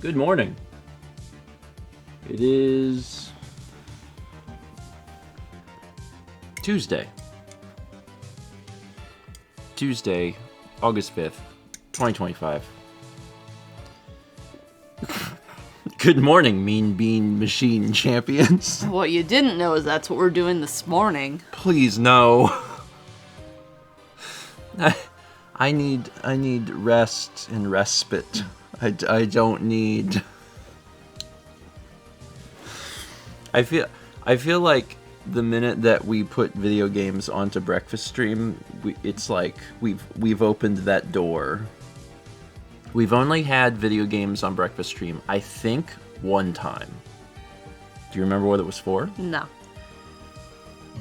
Good morning. It is Tuesday, August 5th, 2025. Good morning, Mean Bean Machine champions. What you didn't know is that's what we're doing this morning. Please, no. I need rest and respite. I don't need... I feel like the minute that we put video games onto breakfast stream, it's like we've opened that door. We've only had video games on breakfast stream, I think, one time. Do you remember what it was for? No.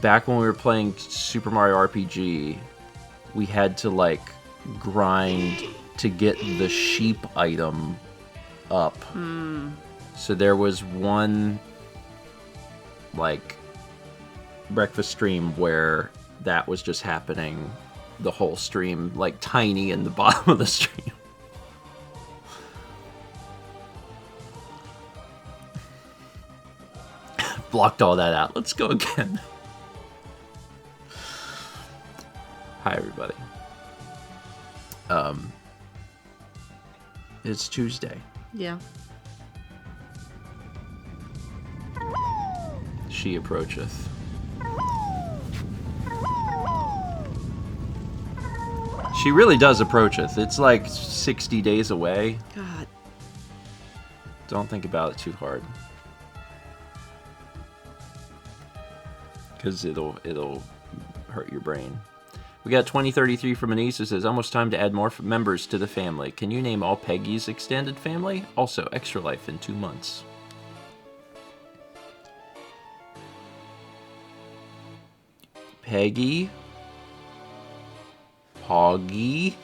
Back when we were playing Super Mario RPG, we had to like grind to get the sheep item up. So there was one like breakfast stream where that was just happening the whole stream, like tiny in the bottom of the stream. Blocked all that out. Let's go again. Hi everybody. It's Tuesday. Yeah. She approacheth. She really does approacheth. It's like 60 days away. God. Don't think about it too hard. Because it'll hurt your brain. We got 2033 from Anise who says, almost time to add more members to the family. Can you name all Peggy's extended family? Also, Extra Life in 2 months. Peggy. Poggy.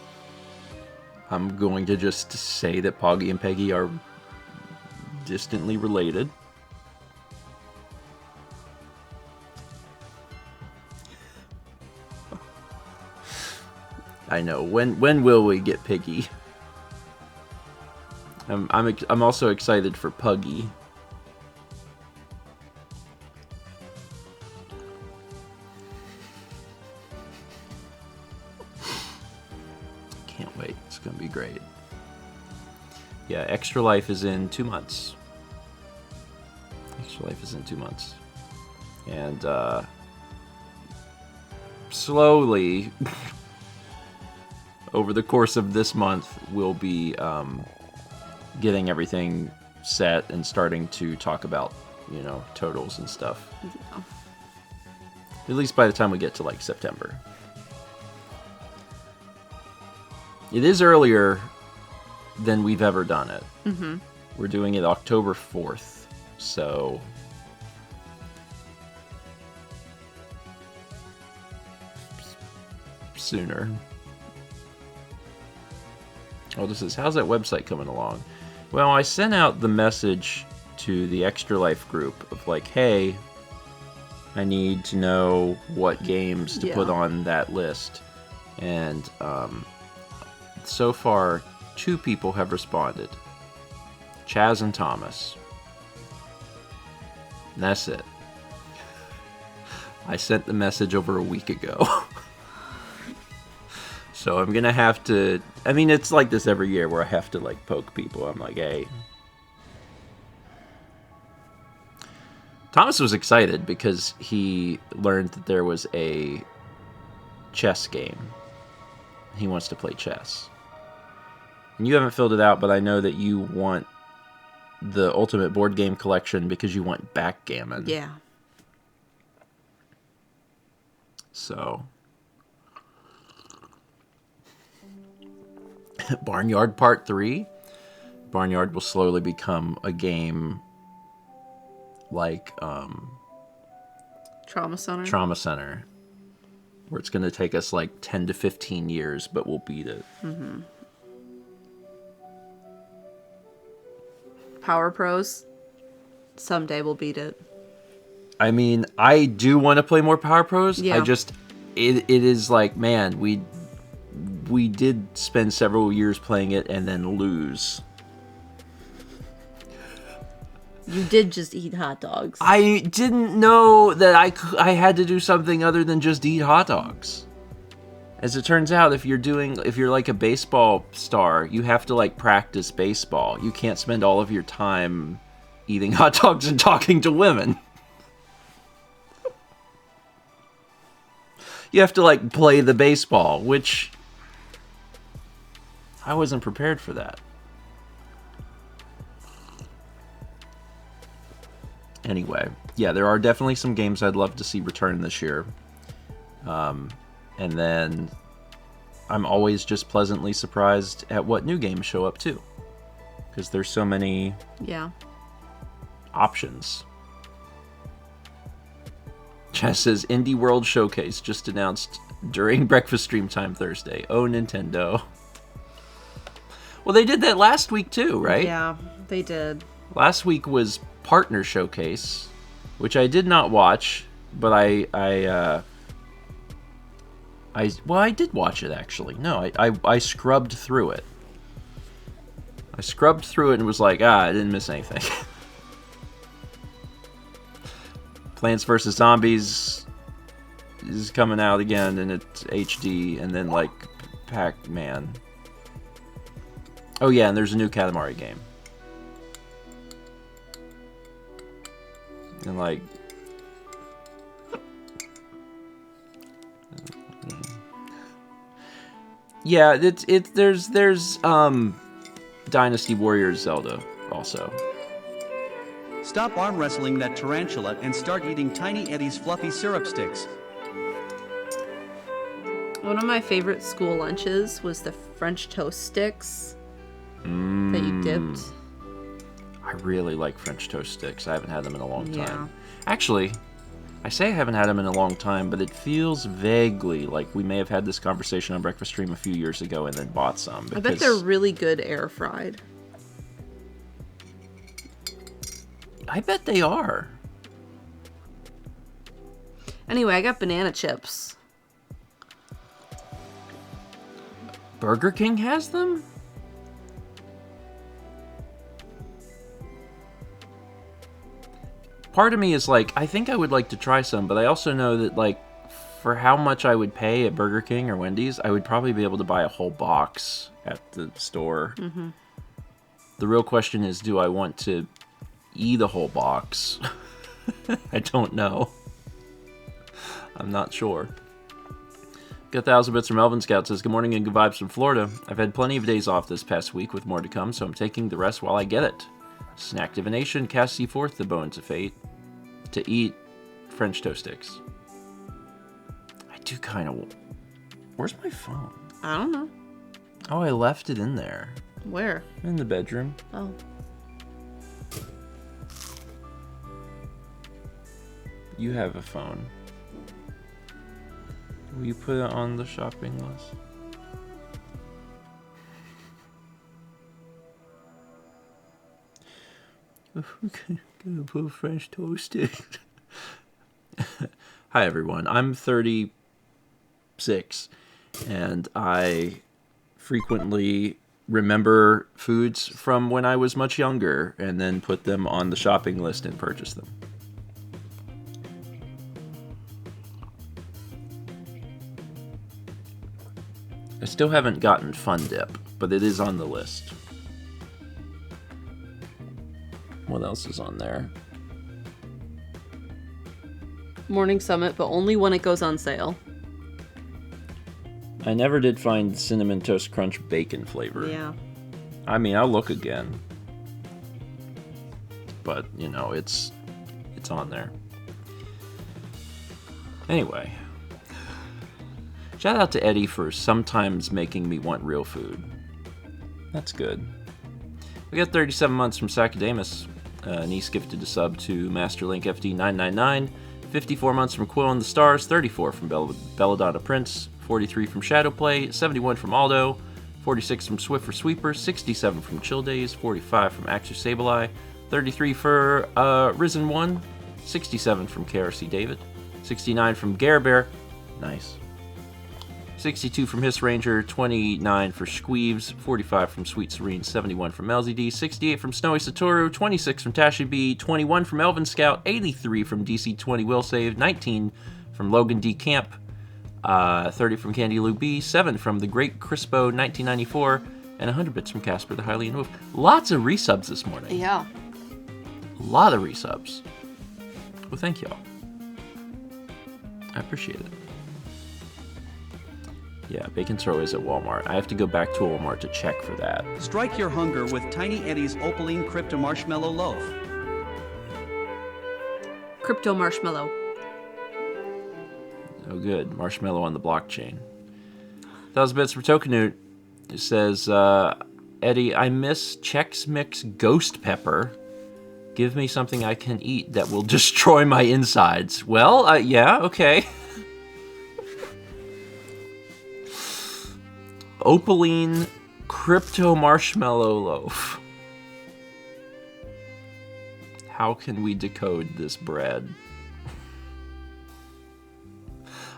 I'm going to just say that Poggy and Peggy are distantly related. I know. When will we get Piggy? I'm also excited for Puggy. Can't wait. It's gonna be great. Yeah, Extra Life is in 2 months. Extra Life is in 2 months. And slowly over the course of this month, we'll be getting everything set and starting to talk about, you know, totals and stuff. Yeah. At least by the time we get to, like, September. It is earlier than we've ever done it. Mm-hmm. We're doing it October 4th, so... sooner. Oh, this is, how's that website coming along? Well, I sent out the message to the Extra Life group of like, hey, I need to know what games to put on that list. And so far, 2 people have responded. Chaz and Thomas. And that's it. I sent the message over a week ago. So I'm gonna have to... I mean, it's like this every year where I have to, like, poke people. I'm like, hey. Thomas was excited because he learned that there was a chess game. He wants to play chess. And you haven't filled it out, but I know that you want the Ultimate Board Game Collection because you want backgammon. Yeah. So... Barnyard Part 3. Barnyard will slowly become a game like Trauma Center, where it's going to take us like 10 to 15 years, but we'll beat it. Mm-hmm. Power Pros. Someday we'll beat it. I mean, I do want to play more Power Pros. Yeah. It is like, man, we did spend several years playing it and then lose. You did just eat hot dogs. I didn't know that I had to do something other than just eat hot dogs. As it turns out, if you're like a baseball star, you have to like practice baseball. You can't spend all of your time eating hot dogs and talking to women. You have to like play the baseball, which I wasn't prepared for that. Anyway, yeah, there are definitely some games I'd love to see return this year. And then I'm always just pleasantly surprised at what new games show up too. Because there's so many options. Chess says Indie World Showcase just announced during breakfast stream time Thursday. Oh, Nintendo. Well, they did that last week too, right? Yeah, they did. Last week was Partner Showcase, which I did not watch, but I did watch it actually. No, I scrubbed through it. I scrubbed through it and was like, I didn't miss anything. Plants vs. Zombies is coming out again, and it's HD, and then like Pac-Man. Oh yeah, and there's a new Katamari game. And like, yeah, there's Dynasty Warriors Zelda also. Stop arm wrestling that tarantula and start eating Tiny Eddie's fluffy syrup sticks. One of my favorite school lunches was the French toast sticks that you dipped. I really like French toast sticks. I haven't had them in a long time. Yeah. Actually, I say I haven't had them in a long time, but it feels vaguely like we may have had this conversation on Breakfast Stream a few years ago and then bought some. I bet they're really good air fried. I bet they are. Anyway, I got banana chips. Burger King has them? Part of me is like, I think I would like to try some, but I also know that like, for how much I would pay at Burger King or Wendy's, I would probably be able to buy a whole box at the store. Mm-hmm. The real question is, do I want to eat a whole box? I don't know. I'm not sure. Got 1,000 bits from Elvin Scout says, good morning and good vibes from Florida. I've had plenty of days off this past week with more to come, so I'm taking the rest while I get it. Snack divination casts ye forth the bones of fate to eat French toast sticks. I do kind of... Where's my phone? I don't know. Oh, I left it in there. Where? In the bedroom. Oh. You have a phone. Will you put it on the shopping list? Okay, gonna put French toast sticks. Hi everyone, I'm 36 and I frequently remember foods from when I was much younger and then put them on the shopping list and purchase them. I still haven't gotten Fun Dip, but it is on the list. What else is on there? Morning Summit, but only when it goes on sale. I never did find Cinnamon Toast Crunch bacon flavor. Yeah. I mean, I'll look again. But, you know, it's on there. Anyway. Shout out to Eddie for sometimes making me want real food. That's good. We got 37 months from Sacadamus. Niece gifted a sub to Masterlink FD999. 54 months from Quill and the Stars. 34 from Belladonna Prince. 43 from Shadowplay. 71 from Aldo. 46 from Swift for Sweeper. 67 from Chill Days. 45 from Axu Sableye. 33 for Risen 1. 67 from KRC David. 69 from Gare Bear. Nice. 62 from Hiss Ranger, 29 for Squeeves, 45 from Sweet Serene, 71 from LZD, 68 from Snowy Satoru, 26 from Tashi B, 21 from Elvin Scout, 83 from DC20 Will Save, 19 from Logan D. Camp, 30 from Candy Lou B, 7 from The Great Crispo 1994, and 100 bits from Casper the Hylian Wolf. Lots of resubs this morning. Yeah. A lot of resubs. Well, thank y'all. I appreciate it. Yeah, Bacon Throw is at Walmart. I have to go back to Walmart to check for that. Strike your hunger with Tiny Eddie's Opaline Crypto Marshmallow Loaf. Crypto marshmallow. Oh, good. Marshmallow on the blockchain. 1,000 bits for Tokanute. It says, Eddie, I miss Chex Mix Ghost Pepper. Give me something I can eat that will destroy my insides. Well, yeah, okay. Opaline Crypto Marshmallow Loaf. How can we decode this bread?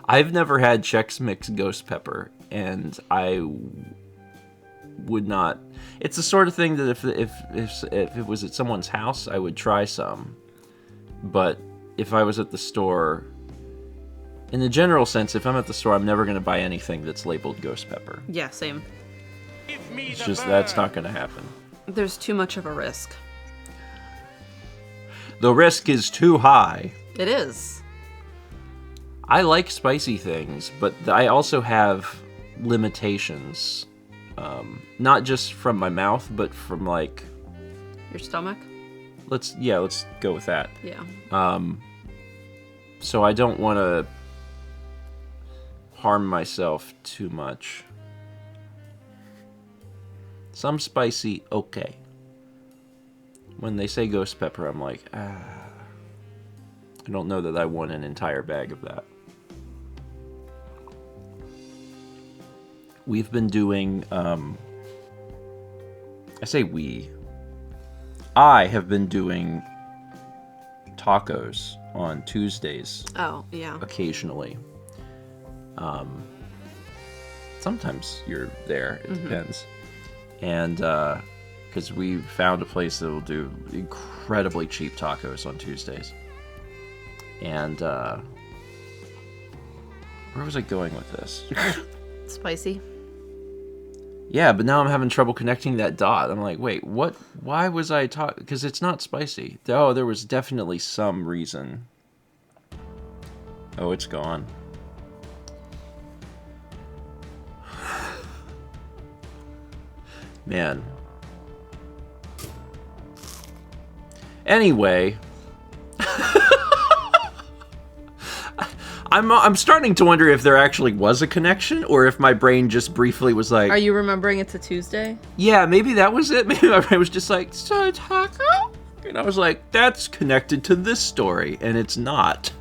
I've never had Chex Mix Ghost Pepper, and I would not. It's the sort of thing that if it was at someone's house, I would try some. But if I was at the store, in the general sense, if I'm at the store, I'm never going to buy anything that's labeled Ghost Pepper. Yeah, same. It's just, that's not going to happen. There's too much of a risk. The risk is too high. It is. I like spicy things, but I also have limitations. Not just from my mouth, but from, like... Your stomach? Let's go with that. Yeah. So I don't want to harm myself too much. Some spicy, okay. When they say ghost pepper, I'm like, I don't know that I want an entire bag of that. We've been doing, I have been doing tacos on Tuesdays. Oh, yeah. Occasionally. Sometimes you're there, it depends. And, because we found a place that will do incredibly cheap tacos on Tuesdays. And, where was I going with this? Spicy. Yeah, but now I'm having trouble connecting that dot. I'm like, wait, what? Why was I talking? Because it's not spicy. Oh, there was definitely some reason. Oh, it's gone. Man. Anyway. I'm starting to wonder if there actually was a connection, or if my brain just briefly was like... Are you remembering it's a Tuesday? Yeah, maybe that was it. Maybe my brain was just like, so taco? And I was like, that's connected to this story, and it's not.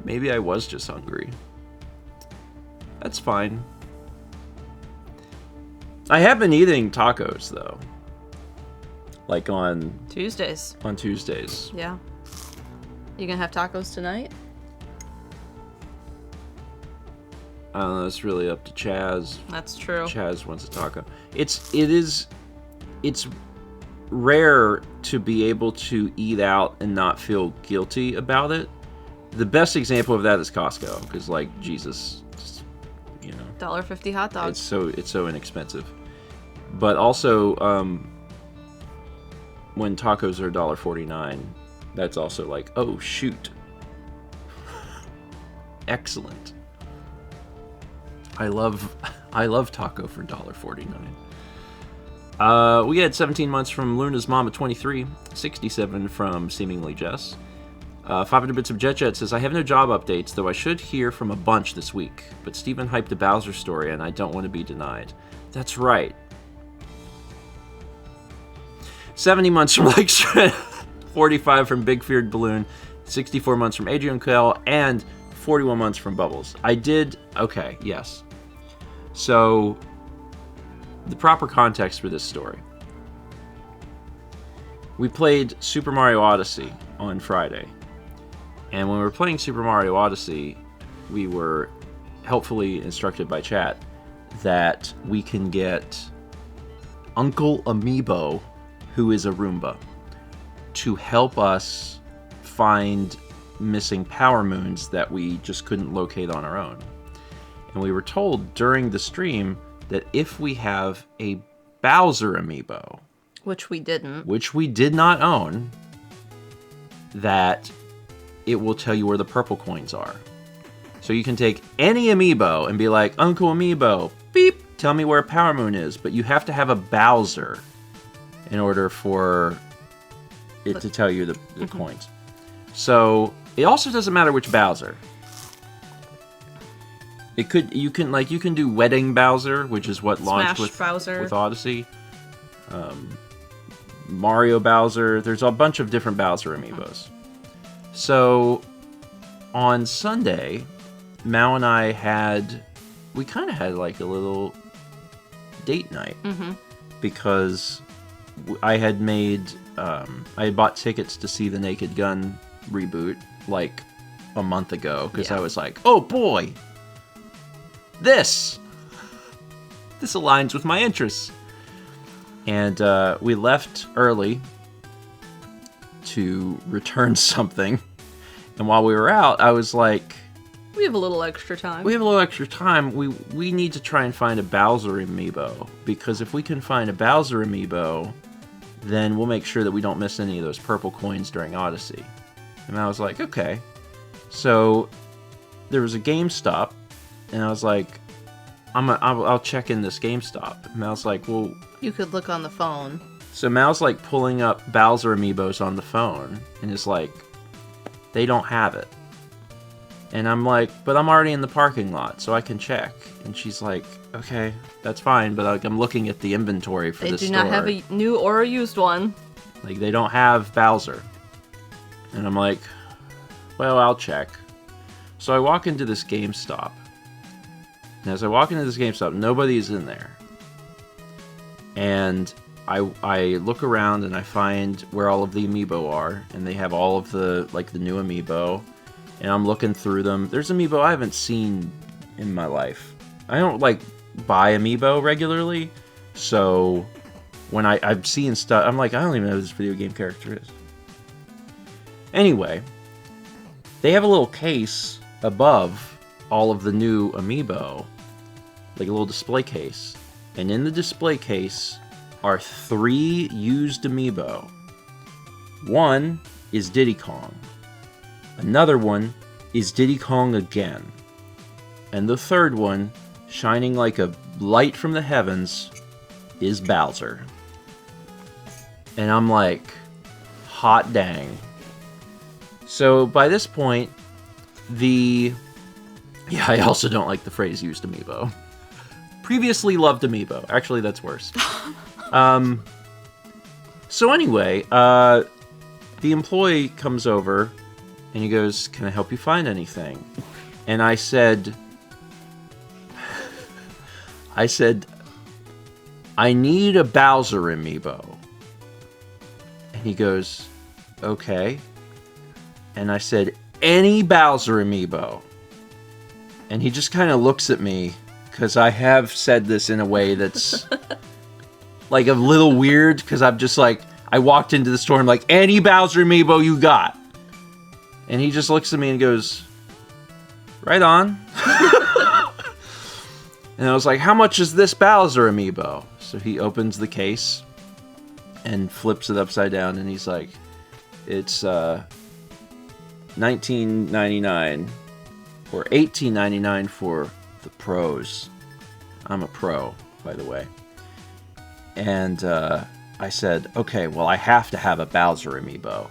Maybe I was just hungry. That's fine. I have been eating tacos, though. Like on... Tuesdays. On Tuesdays. Yeah. You gonna have tacos tonight? I don't know, it's really up to Chaz. That's true. Chaz wants a taco. It's rare to be able to eat out and not feel guilty about it. The best example of that is Costco, because, like, Jesus, just, you know, $1.50 hot dog. it's so inexpensive. But also, when tacos are $1.49, that's also like, oh shoot, excellent. I love taco for $1.49. We had 17 months from Luna's mom at 23, 67 from Seemingly Jess. 500 bits of Jet says, I have no job updates, though I should hear from a bunch this week. But Steven hyped a Bowser story, and I don't want to be denied. That's right. 70 months from Lake Shred, 45 from Big Feared Balloon, 64 months from Adrian Kell, and 41 months from Bubbles. Okay, yes. So, the proper context for this story. We played Super Mario Odyssey on Friday. And when we were playing Super Mario Odyssey, we were helpfully instructed by chat that we can get Uncle Amiibo, who is a Roomba, to help us find missing power moons that we just couldn't locate on our own. And we were told during the stream that if we have a Bowser Amiibo, Which we didn't. which we did not own, that it will tell you where the purple coins are. So you can take any Amiibo and be like, Uncle Amiibo, beep, tell me where a power moon is. But you have to have a Bowser in order for it to tell you the coins. So it also doesn't matter which Bowser. You can do Wedding Bowser, which is what launched Smash Bowser. with Odyssey. Mario Bowser. There's a bunch of different Bowser amiibos. So on Sunday, Mao and I we kind of had like a little date night because I had bought tickets to see the Naked Gun reboot like a month ago because I was like, oh boy, this aligns with my interests. And we left early to return something. And while we were out, I was like, We have a little extra time. We need to try and find a Bowser amiibo. Because if we can find a Bowser amiibo, then we'll make sure that we don't miss any of those purple coins during Odyssey. And I was like, okay. So there was a GameStop, and I was like, I'll check in this GameStop. And I was like, well... You could look on the phone. So Mal's like pulling up Bowser amiibos on the phone, and it's like, they don't have it. And I'm like, but I'm already in the parking lot, so I can check. And she's like, okay, that's fine, but like, I'm looking at the inventory for this store. They do not have a new or a used one. Like, they don't have Bowser. And I'm like, well, I'll check. So I walk into this GameStop. And as I walk into this GameStop, nobody's in there. And I look around and I find where all of the amiibo are, and they have all of the new amiibo, and I'm looking through them. There's amiibo I haven't seen in my life. I don't buy amiibo regularly, so when I've seen stuff, I'm like, I don't even know who this video game character is. Anyway, they have a little case above all of the new amiibo, like a little display case, and in the display case are 3 used amiibo. One is Diddy Kong. Another one is Diddy Kong again. And the third one, shining like a light from the heavens, is Bowser. And I'm like, hot dang. So by this point, I also don't like the phrase used amiibo. Previously loved amiibo. Actually, that's worse. So anyway, the employee comes over and he goes, can I help you find anything? And I said, I need a Bowser amiibo. And he goes, okay. And I said, any Bowser amiibo. And he just kind of looks at me, because I have said this in a way that's like a little weird, because I'm just like, I walked into the store and I'm like, any Bowser amiibo you got? And he just looks at me and goes, right on. And I was like, how much is this Bowser amiibo? So he opens the case and flips it upside down, and he's like, it's $19.99 or $18.99 for the pros. I'm a pro, by the way. And I said, okay, well, I have to have a Bowser amiibo.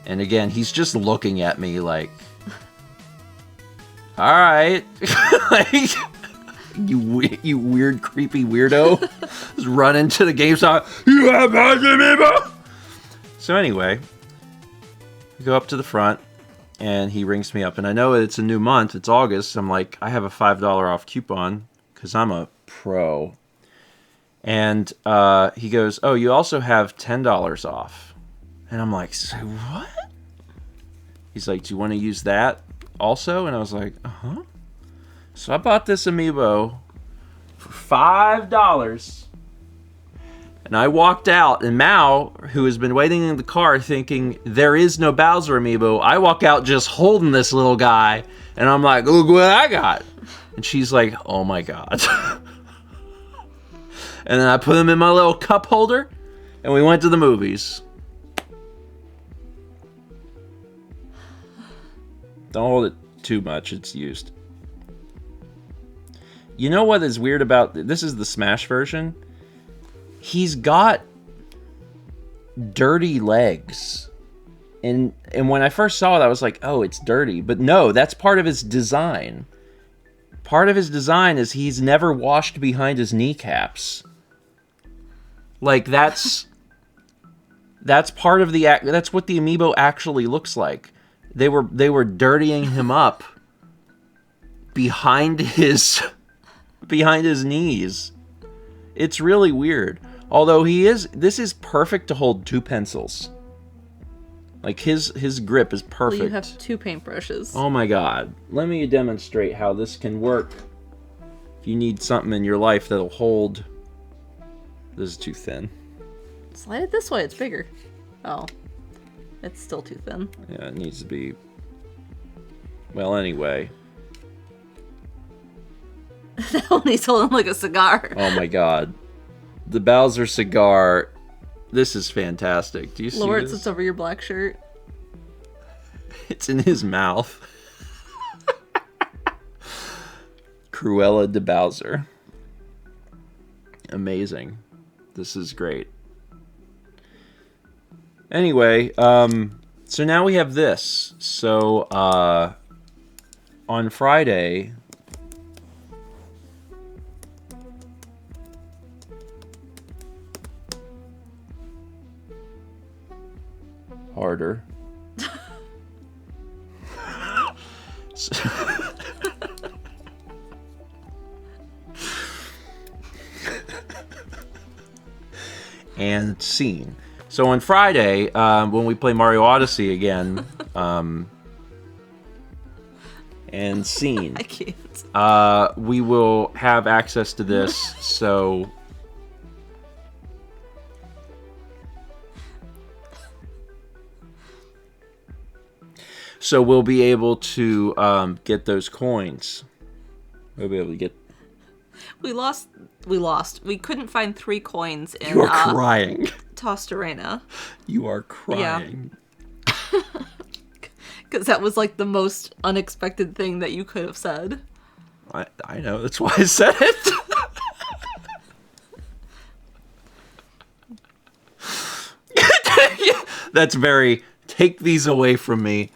And again, he's just looking at me like, all right. Like, you weird, creepy weirdo. Just run into the GameStop. You have Bowser amiibo? So anyway, we go up to the front, and he rings me up. And I know it's a new month. It's August. I'm like, I have a $5 off coupon because I'm a pro. And he goes, oh, you also have $10 off. And I'm like, so what? He's like, do you want to use that also? And I was like, uh-huh. So I bought this amiibo for $5. And I walked out, and Mao, who has been waiting in the car thinking there is no Bowser amiibo, I walk out just holding this little guy, and I'm like, look what I got. And she's like, oh my god. And then I put him in my little cup holder, and we went to the movies. Don't hold it too much, it's used. You know what is weird about this is the Smash version? He's got dirty legs. And when I first saw it, I was like, oh, it's dirty. But no, that's part of his design. Part of his design is he's never washed behind his kneecaps. Like, that's part of that's what the amiibo actually looks like. They were dirtying him up behind his knees. It's really weird. Although this is perfect to hold 2 pencils. Like his grip is perfect. Well, you have 2 paintbrushes. Oh my god. Let me demonstrate how this can work. If you need something in your life that'll hold. This is too thin. Slide it this way, it's bigger. Oh. It's still too thin. Yeah, it needs to be. Well, anyway. That one he's holding like a cigar. Oh my god. The Bowser cigar. This is fantastic. Do you see Lawrence, this? it's over your black shirt. It's in his mouth. Cruella de Bowser. Amazing. This is great. Anyway, so now we have this. So, on Friday... Harder. And scene. So on Friday, when we play Mario Odyssey again, and scene, I can't. we will have access to this. So we'll be able to get those coins. We'll be able to get. We lost. We couldn't find 3 coins in You are crying. Tostarena. You are crying. Because that was like the most unexpected thing that you could have said. I know. That's why I said it. That's very. Take these away from me.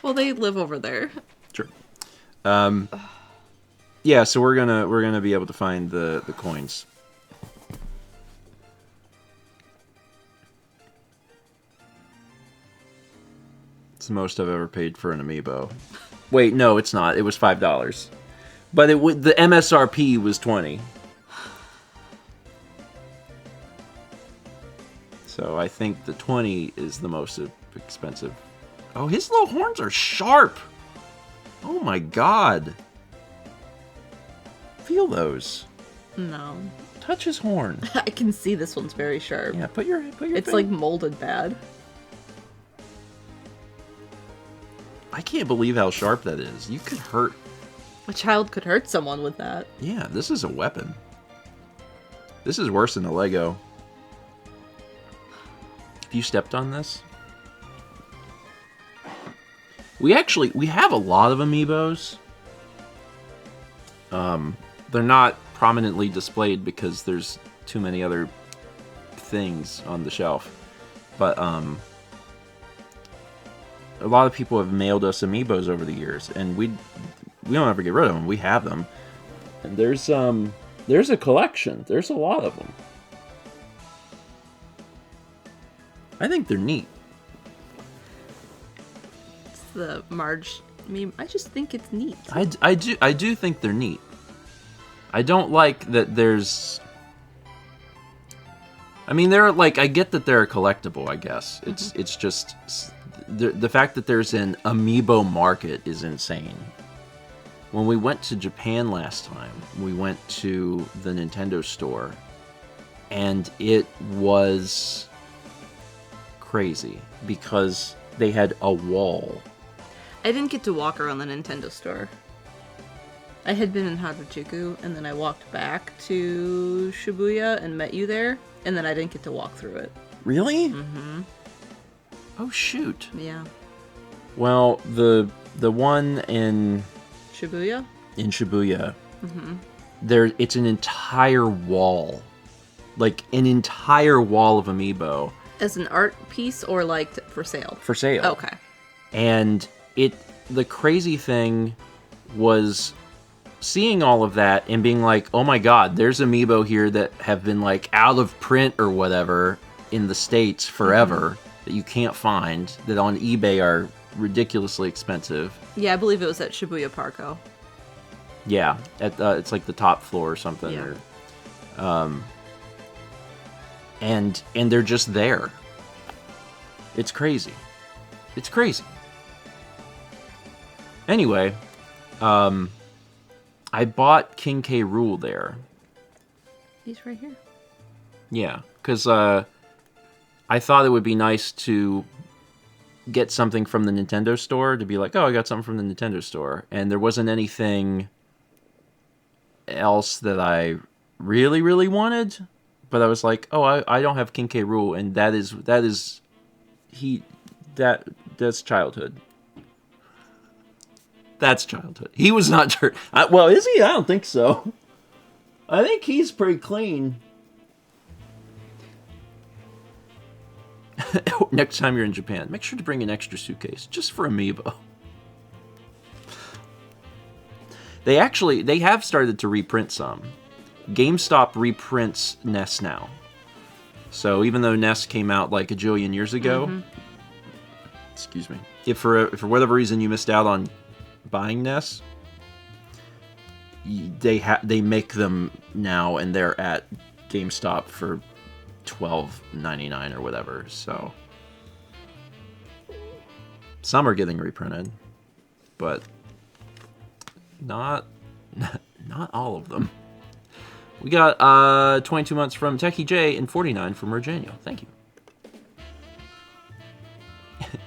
Well, they live over there. Sure. Yeah, so we're gonna be able to find the coins. It's the most I've ever paid for an amiibo. Wait, no, it's not. It was $5, but the MSRP was $20. So I think the 20 is the most expensive. Oh, his little horns are sharp. Oh my god. Feel those. No. Touch his horn. I can see this one's very sharp. Yeah, put your It's finger. like molded bad. I can't believe how sharp that is. You could hurt. A child could hurt someone with that. Yeah, this is a weapon. This is worse than a Lego. Have you stepped on this? We have a lot of amiibos. They're not prominently displayed because there's too many other things on the shelf. But a lot of people have mailed us amiibos over the years, and we don't ever get rid of them. We have them, and there's a collection. There's a lot of them. I think they're neat. It's the Marge meme. I just think it's neat. I do think they're neat. I don't like that there's... I mean, they're like, I get that they're a collectible, I guess. It's just the fact that there's an amiibo market is insane. When we went to Japan last time, we went to the Nintendo store, and it was crazy because they had a wall. I didn't get to walk around the Nintendo store. I had been in Harajuku, and then I walked back to Shibuya and met you there, and then I didn't get to walk through it. Really? Mm-hmm. Oh, shoot. Yeah. Well, the one in Shibuya? In Shibuya, it's an entire wall. Like, an entire wall of amiibo. As an art piece or, like, for sale? For sale. Okay. And the crazy thing was seeing all of that and being like, oh my god, there's amiibo here that have been, like, out of print or whatever in the States forever that you can't find, that on eBay are ridiculously expensive. Yeah, I believe it was at Shibuya Parco. Yeah, it's like the top floor or something. Yeah. And they're just there. It's crazy. It's crazy. Anyway, I bought King K. Rool there. He's right here. Yeah, because I thought it would be nice to get something from the Nintendo store, to be like, oh, I got something from the Nintendo store. And there wasn't anything else that I really, really wanted. But I was like, oh, I don't have King K. Rool, and that's childhood. That's childhood. He was not sure. Well, is he? I don't think so. I think he's pretty clean. Next time you're in Japan, make sure to bring an extra suitcase, just for amiibo. They have started to reprint some. GameStop reprints NES now. So even though NES came out like a jillion years ago, excuse me, if for whatever reason you missed out on buying NES, they make them now, and they're at GameStop for $12.99 or whatever. So some are getting reprinted, but not all of them. We got 22 months from Techie J and 49 from Virginia. Thank you.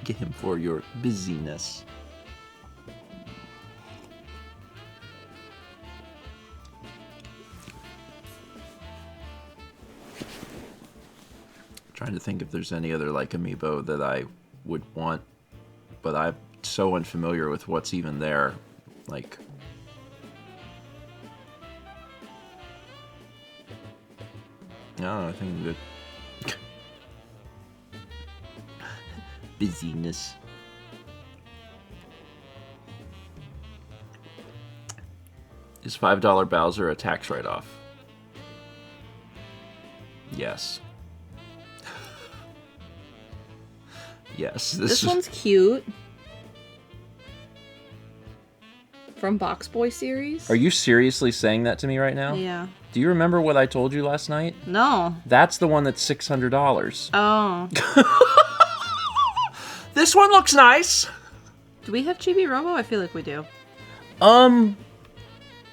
Get him for your busyness. Trying to think if there's any other like amiibo that I would want, but I'm so unfamiliar with what's even there. Like, no, I think I'm good. Busyness. Is $5 Bowser a tax write-off? Yes. Yes. This one's cute. From Box Boy series. Are you seriously saying that to me right now? Yeah. Do you remember what I told you last night? No. That's the one that's $600. Oh. This one looks nice. Do we have Chibi Robo? I feel like we do. I don't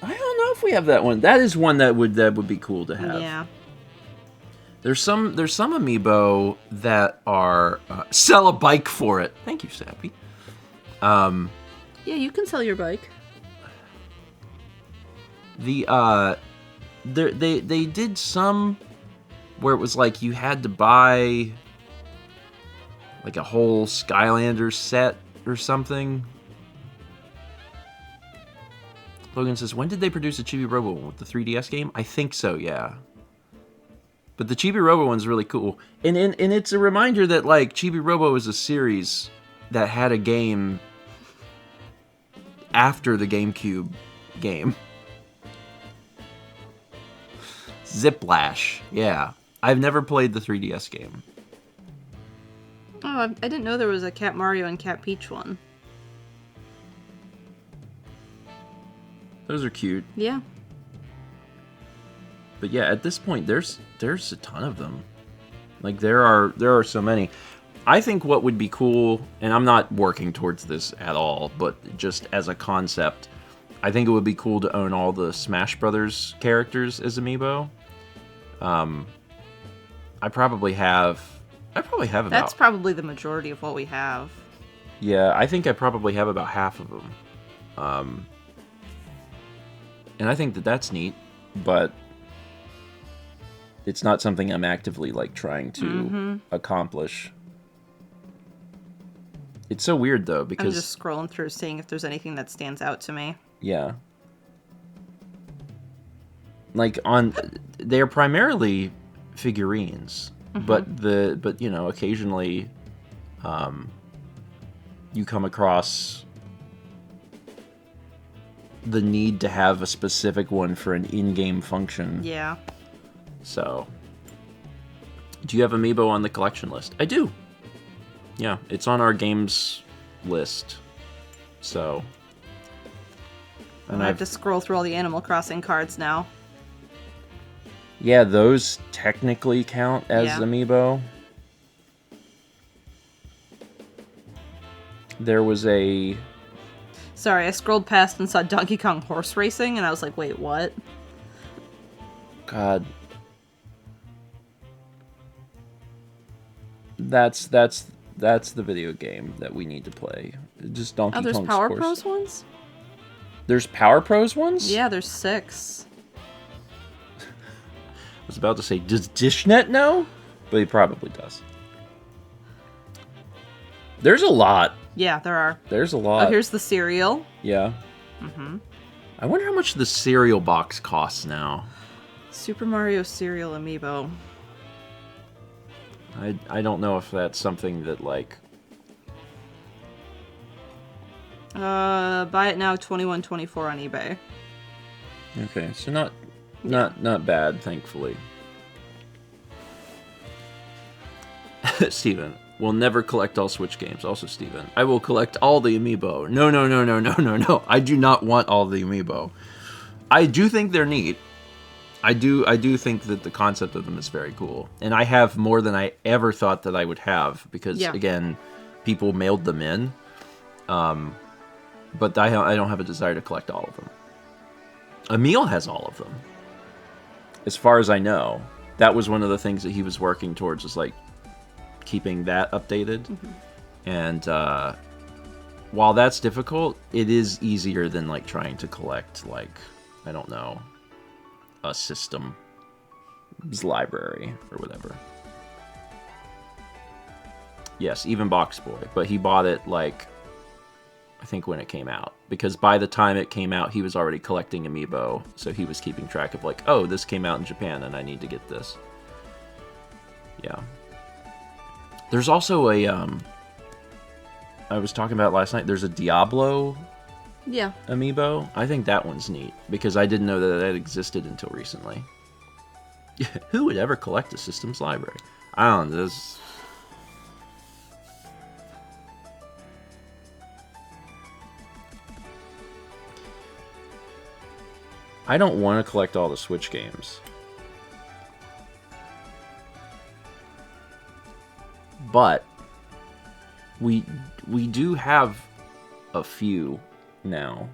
know if we have that one. That is one that would be cool to have. Yeah. There's some amiibo that are sell a bike for it. Thank you, Sappy. Yeah, you can sell your bike. They did some where it was like you had to buy like a whole Skylanders set or something. Logan says, when did they produce a Chibi Robo with the 3DS game? I think so, yeah. But the Chibi Robo one's really cool. And it's a reminder that like Chibi Robo is a series that had a game after the GameCube game. Ziplash, yeah. I've never played the 3DS game. Oh, I didn't know there was a Cat Mario and Cat Peach one. Those are cute. Yeah. But yeah, at this point, there's a ton of them. Like there are so many. I think what would be cool, and I'm not working towards this at all, but just as a concept, I think it would be cool to own all the Smash Brothers characters as amiibo. I probably have about... That's probably the majority of what we have. Yeah, I think I probably have about half of them. And I think that that's neat, but it's not something I'm actively, like, trying to accomplish. It's so weird, though, because... I'm just scrolling through, seeing if there's anything that stands out to me. Yeah. Like, they're primarily figurines, but you know, occasionally, you come across the need to have a specific one for an in-game function. Yeah. So, do you have amiibo on the collection list? I do. Yeah, it's on our games list. So, and I have to scroll through all the Animal Crossing cards now. Yeah, those technically count as amiibo. There was a... Sorry, I scrolled past and saw Donkey Kong horse racing, and I was like, wait, what? God. That's the video game that we need to play. Just Donkey Kong's there's Power course. Pros ones? There's Power Pros ones? Yeah, there's 6. I was about to say, does Dishnet know? But he probably does. There's a lot. Yeah, there are. There's a lot. Oh, here's the cereal. Yeah. I wonder how much the cereal box costs now. Super Mario cereal amiibo. I don't know if that's something that, like... Buy it now, $21.24 on eBay. Okay, so not bad, thankfully. Steven, will never collect all Switch games. Also, Steven, I will collect all the amiibo. No. I do not want all the amiibo. I do think they're neat. I do think that the concept of them is very cool. And I have more than I ever thought that I would have because, again, people mailed them in. But I don't have a desire to collect all of them. Emil has all of them. As far as I know. That was one of the things that he was working towards, was like keeping that updated. And while that's difficult, it is easier than like trying to collect, like, I don't know, a system's library or whatever. Yes, even Box Boy, but he bought it like, I think when it came out, because by the time it came out, he was already collecting amiibo, so he was keeping track of like, oh, this came out in Japan and I need to get this. Yeah. There's also a, I was talking about last night, there's a Diablo amiibo. I think that one's neat, because I didn't know that existed until recently. Who would ever collect a systems library? I don't know, this... I don't want to collect all the Switch games. But we do have a few now.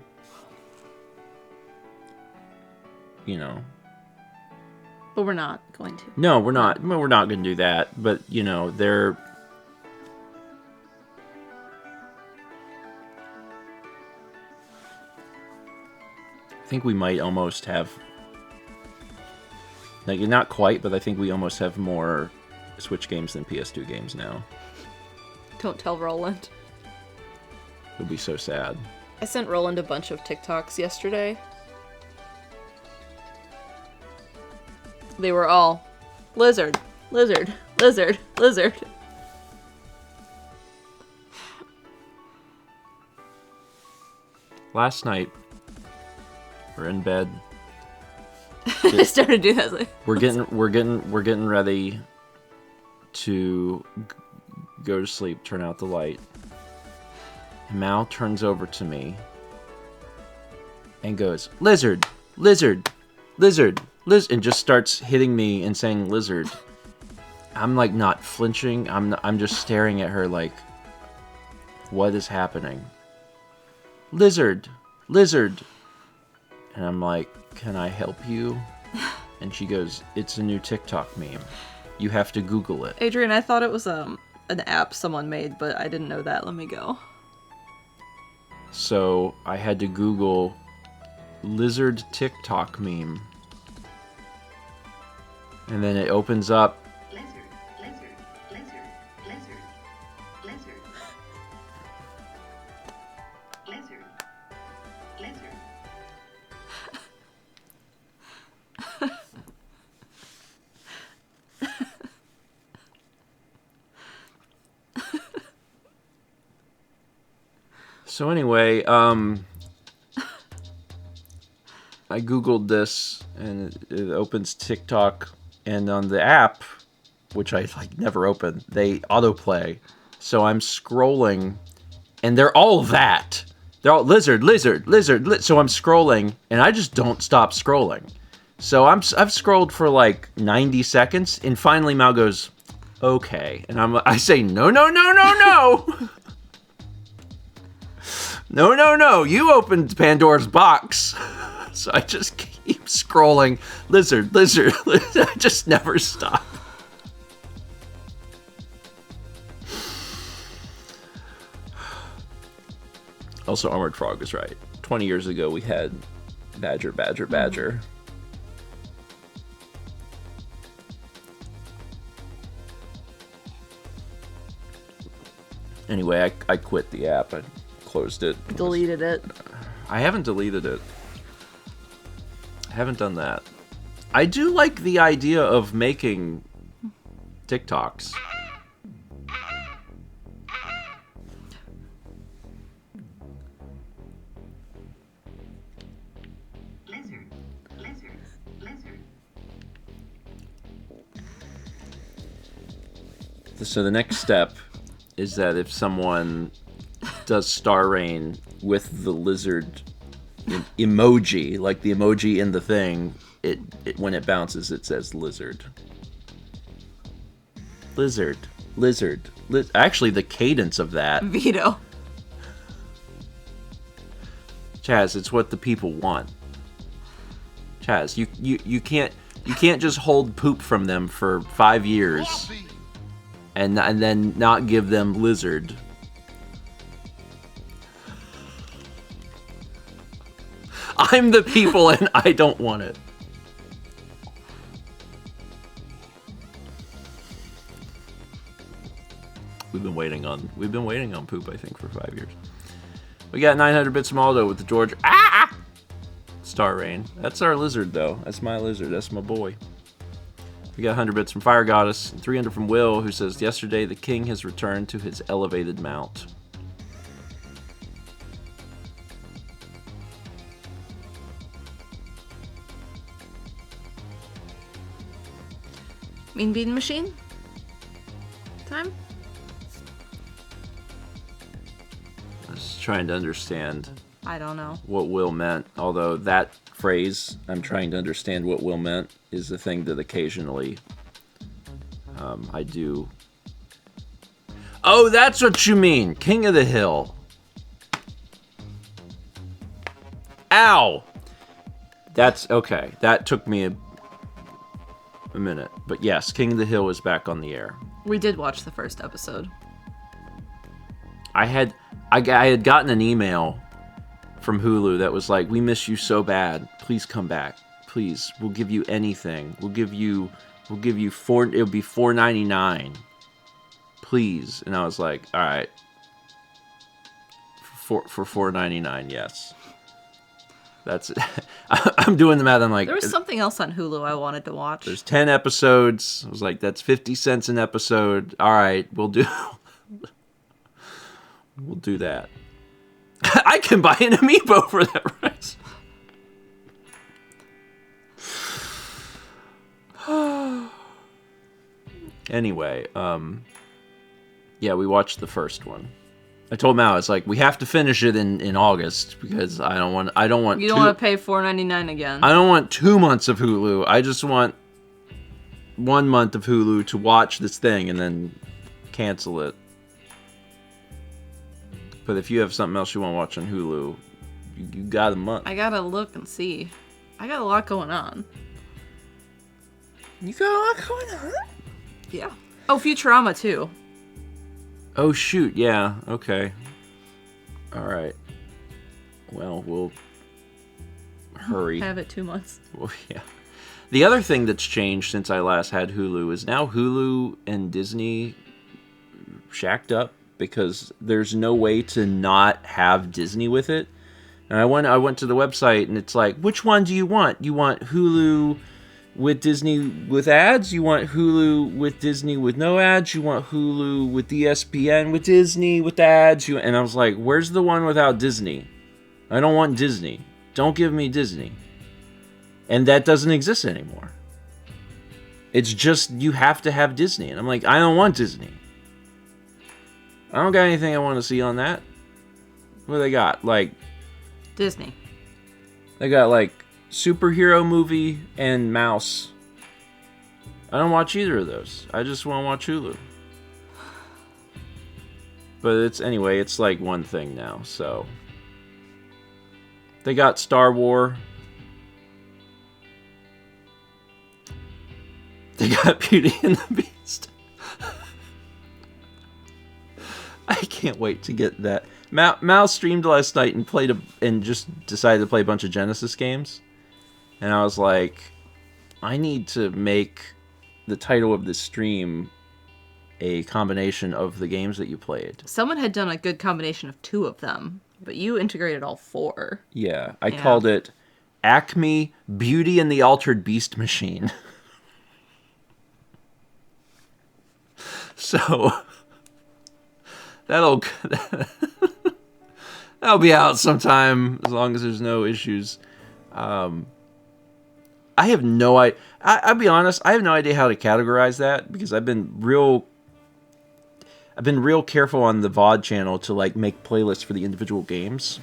You know. But we're not going to. No, we're not. We're not going to do that. But, you know, they're... I think we might almost have... Like, not quite, but I think we almost have more Switch games than PS2 games now. Don't tell Roland. It would be so sad. I sent Roland a bunch of TikToks yesterday. They were all, lizard, lizard, lizard, lizard. Last night, we're in bed. I started doing that. Like, we're getting ready to go to sleep. Turn out the light. Mal turns over to me and goes, "Lizard, lizard, lizard, lizard," and just starts hitting me and saying "lizard." I'm like not flinching. I'm just staring at her like, what is happening? Lizard, lizard. And I'm like, can I help you? And she goes, it's a new TikTok meme. You have to Google it. Adrian, I thought it was an app someone made, but I didn't know that. Let me go. So I had to Google lizard TikTok meme. And then it opens up. Lizard, lizard, lizard, lizard, lizard. Lizard, lizard. So anyway, I Googled this and it opens TikTok, and on the app, which I like never open, they autoplay. So I'm scrolling and they're all that. They're all lizard, lizard, lizard, so I'm scrolling and I just don't stop scrolling. So I've scrolled for like 90 seconds and finally Mal goes, okay. And I say, no, no, no, no, no. No, no, no, you opened Pandora's box. So I just keep scrolling. Lizard, lizard, lizard. I just never stop. Also, Armored Frog was right. 20 years ago, we had Badger, Badger, Badger. Anyway, I quit the app. I closed it. Deleted it. I haven't deleted it. I haven't done that. I do like the idea of making TikToks. Lizard, lizard, lizard. So the next step is that if someone does Star Rain with the lizard emoji, like the emoji in the thing, it when it bounces, it says lizard. Lizard, lizard, actually the cadence of that. Veto. Chaz, it's what the people want. Chaz, you can't just hold poop from them for 5 years and then not give them lizard. I'm the people and I don't want it. We've been waiting on poop, I think, for 5 years. We got 900 bits from Aldo with the George Star Rain. That's our lizard, though. That's my lizard. That's my boy. We got 100 bits from Fire Goddess, and 300 from Will, who says, yesterday the king has returned to his elevated mount. Mean Bean Machine? Time? I was trying to understand I don't know. what Will meant, although that phrase, I'm trying to understand what Will meant, is the thing that occasionally I do. Oh, that's what you mean! King of the Hill. Ow! That's okay. That took me a minute. But yes, King of the Hill is back on the air. We did watch the first episode. I had gotten an email from Hulu that was like, we miss you so bad. Please come back. Please. We'll give you anything. We'll give you it'll be $4.99. Please. And I was like, all right. For $4.99, yes. That's it. I'm doing the math. I'm like, There was something else on Hulu I wanted to watch. there's 10 episodes. I was like, that's 50 cents an episode. All right, we'll do that. I can buy an amiibo for that price. Anyway, yeah, we watched the first one. I told Mal, it's like, we have to finish it in August because I don't want You don't want to pay $4.99 again. I don't want 2 months of Hulu. I just want 1 month of Hulu to watch this thing and then cancel it. But if you have something else you want to watch on Hulu, you got a month. I gotta look and see. I got a lot going on. You got a lot going on? Yeah. Oh, Futurama too. Oh, shoot. Yeah. Okay. All right. Well, we'll hurry. Have it 2 months. Well, yeah. The other thing that's changed since I last had Hulu is now Hulu and Disney shacked up because there's no way to not have Disney with it. And I went to the website and it's like, which one do you want? You want Hulu with Disney with ads? You want Hulu with Disney with no ads? You want Hulu with ESPN with Disney with ads? And I was like, where's the one without Disney? I don't want Disney. Don't give me Disney. And that doesn't exist anymore. It's just, you have to have Disney. And I'm like, I don't want Disney. I don't got anything I want to see on that. What do they got? Like, Disney. they got like superhero movie and Mouse. I don't watch either of those. I just want to watch Hulu. But it's like one thing now, so. They got Star Wars. They got Beauty and the Beast. I can't wait to get that. Mal streamed last night and just decided to play a bunch of Genesis games. And I was like, I need to make the title of this stream a combination of the games that you played. Someone had done a good combination of 2 of them, but you integrated all 4. Yeah, I called it Acme Beauty and the Altered Beast Machine. So that'll be out sometime as long as there's no issues. I have no idea. I'll be honest. I have no idea how to categorize that because I've been real careful on the VOD channel to like make playlists for the individual games.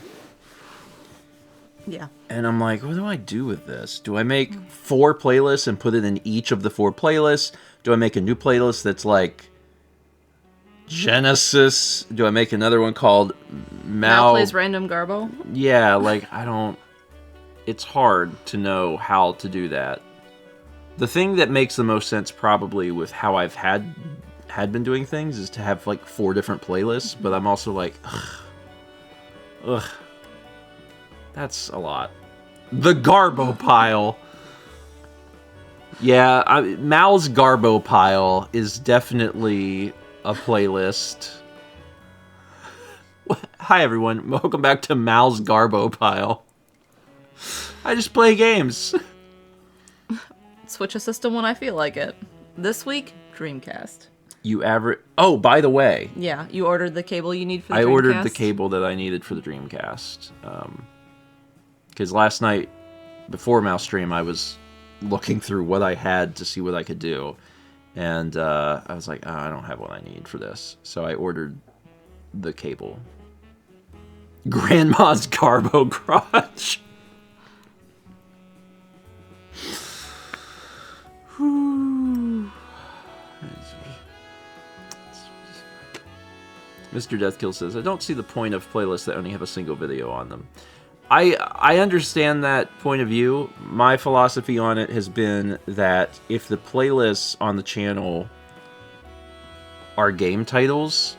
Yeah. And I'm like, what do I do with this? Do I make 4 playlists and put it in each of the 4 playlists? Do I make a new playlist that's like Genesis? Do I make another one called Mal plays random Garbo? Yeah, like it's hard to know how to do that. The thing that makes the most sense probably with how I've had been doing things is to have like 4 different playlists, but I'm also like, ugh, that's a lot. The Garbo pile. Yeah, Mal's Garbo pile is definitely a playlist. Hi everyone, welcome back to Mal's Garbo pile. I just play games. Switch a system when I feel like it. This week, Dreamcast. Oh, by the way. Yeah, you ordered the cable you need for the Dreamcast? I ordered Dreamcast? the cable that I needed for the Dreamcast. Because last night, before Mouse Stream, I was looking through what I had to see what I could do. And I was like, I don't have what I need for this. So I ordered the cable. Grandma's Garbo Garage. Mr. Deathkill says, I don't see the point of playlists that only have a single video on them. I understand that point of view. My philosophy on it has been that if the playlists on the channel are game titles,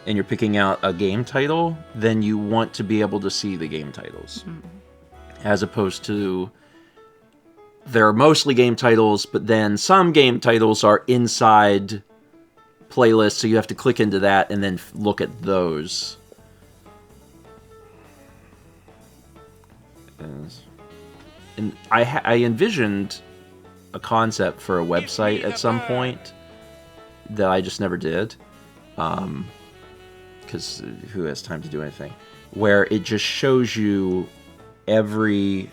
and you're picking out a game title, then you want to be able to see the game titles. Mm-hmm. As opposed to, there are mostly game titles, but then some game titles are inside playlists, so you have to click into that and then look at those. And I envisioned a concept for a website at some point that I just never did. Because who has time to do anything? Where it just shows you every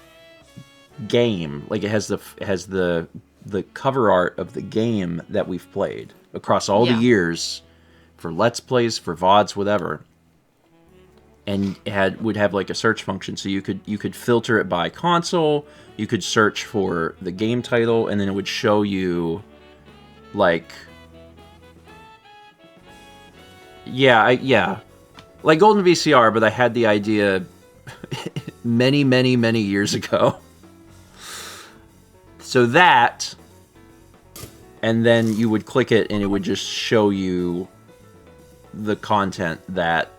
game, like it has the cover art of the game that we've played across all the years, for Let's Plays, for VODs, whatever. And it would have like a search function, so you could filter it by console. You could search for the game title, and then it would show you like, yeah, like Golden VCR, but I had the idea many, many, many years ago. So that, and then you would click it and it would just show you the content that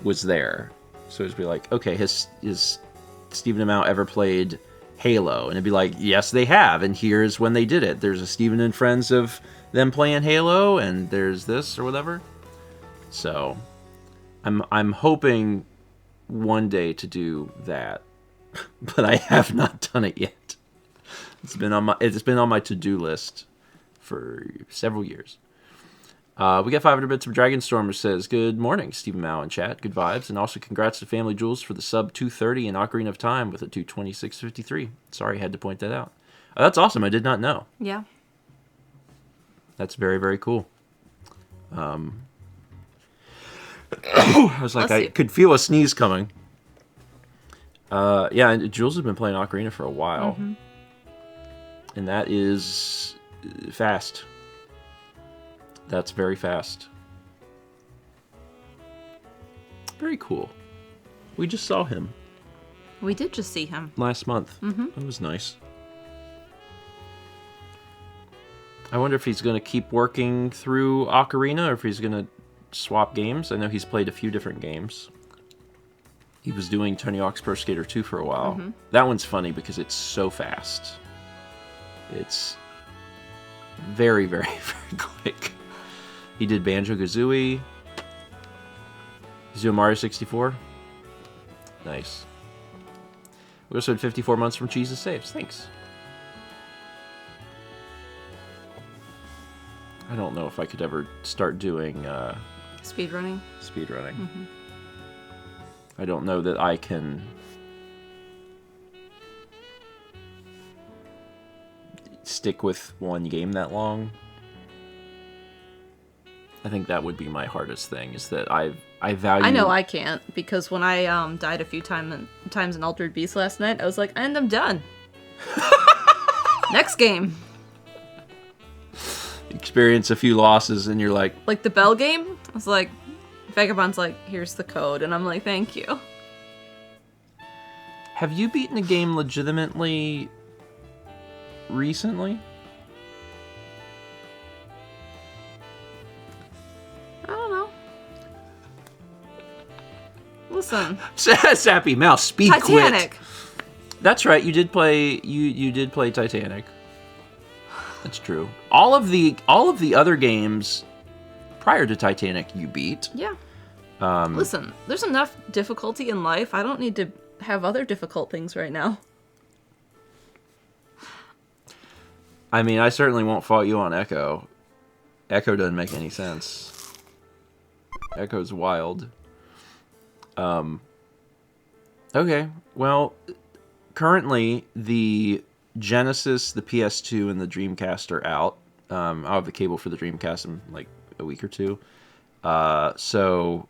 was there. So it'd be like, okay, has Stephen Amell ever played Halo? And it'd be like, yes, they have, and here's when they did it. There's a Stephen and Friends of them playing Halo, and there's this or whatever. So I'm hoping one day to do that, but I have not done it yet. It's been on my to-do list for several years. We got 500 bits from Dragonstorm, who says, good morning, Stephen Mao in chat. Good vibes. And also congrats to Family Jewels for the sub 230 in Ocarina of Time with a 226.53. Sorry, had to point that out. That's awesome. I did not know. Yeah. That's very, very cool. I was like, I could feel a sneeze coming. Yeah, and Jules has been playing Ocarina for a while. Mm-hmm. And that is fast. That's very fast. Very cool. We just saw him. We did just see him. Last month. Mm-hmm. That was nice. I wonder if he's going to keep working through Ocarina or if he's going to swap games. I know he's played a few different games. He was doing Tony Hawk's Pro Skater 2 for a while. Mm-hmm. That one's funny because it's so fast. It's very, very, very quick. He did Banjo-Kazooie. He's doing Mario 64. Nice. We also had 54 months from Jesus Saves. Thanks. I don't know if I could ever start doing... Speedrunning? Speedrunning. Mm-hmm. I don't know that I can... stick with one game that long. I think that would be my hardest thing, is that I value... I know I can't, because when I died a few times in Altered Beast last night, I was like, and I'm done. Next game. Experience a few losses and you're like... Like the Bell game? I was like, Vagabond's like, here's the code, and I'm like, thank you. Have you beaten a game legitimately recently? I don't know. Listen. Sappy Mouse, speak Titanic. Quit. That's right, you did play you did play Titanic. That's true. All of the other games prior to Titanic you beat. Yeah. Listen, there's enough difficulty in life. I don't need to have other difficult things right now. I mean, I certainly won't fault you on Echo. Echo doesn't make any sense. Echo's wild. Okay, well, currently the Genesis, the PS2, and the Dreamcast are out. I'll have the cable for the Dreamcast in like a week or two. So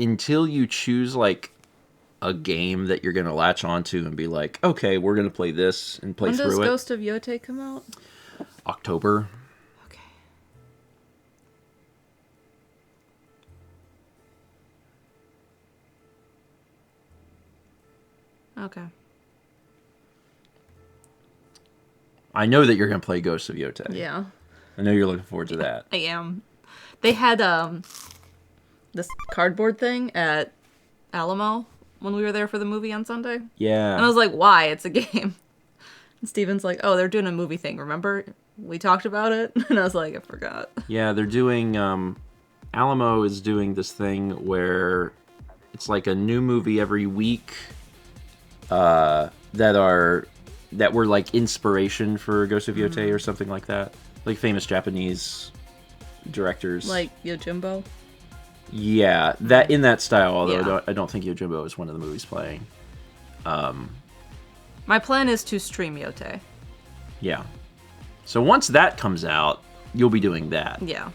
until you choose like a game that you're gonna latch onto and be like, okay, we're gonna play this and play through it. When does Ghost of Yotei come out? October. Okay. Okay. I know that you're gonna play Ghost of Yotei. Yeah. I know you're looking forward to that. I am. They had this cardboard thing at Alamo when we were there for the movie on Sunday. Yeah. And I was like, why? It's a game. And Steven's like, oh, they're doing a movie thing, remember? We talked about it. And I was like, I forgot. Yeah, they're doing... Alamo is doing this thing where it's like a new movie every week that were like inspiration for Ghost of Yotei or something like that. Like famous Japanese directors. Like Yojimbo? Yeah, that in that style, although I don't think Yojimbo is one of the movies playing. My plan is to stream Yotei. Yeah. So once that comes out, you'll be doing that. Yeah.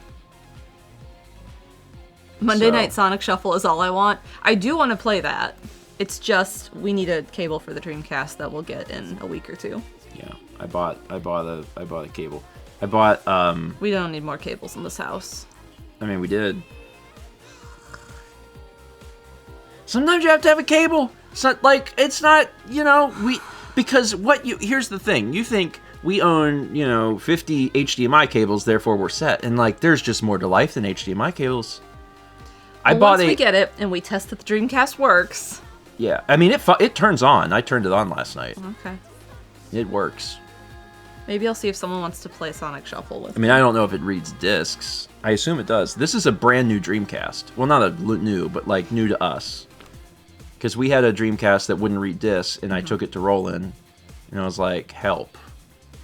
Monday Night Sonic Shuffle is all I want. I do want to play that. It's just we need a cable for the Dreamcast that we'll get in a week or two. Yeah, I bought a cable. I bought, We don't need more cables in this house. I mean, we did. Sometimes you have to have a cable. It's not like, it's not, because here's the thing. You think we own, 50 HDMI cables, therefore we're set. And, like, there's just more to life than HDMI cables. Once we get it and we test that the Dreamcast works. Yeah, I mean, it turns on. I turned it on last night. Okay. It works. Maybe I'll see if someone wants to play Sonic Shuffle with I mean, I don't know if it reads discs. I assume it does. This is a brand new Dreamcast. Well, not a new, but like new to us. Because we had a Dreamcast that wouldn't read discs, and I took it to Roland, and I was like, help.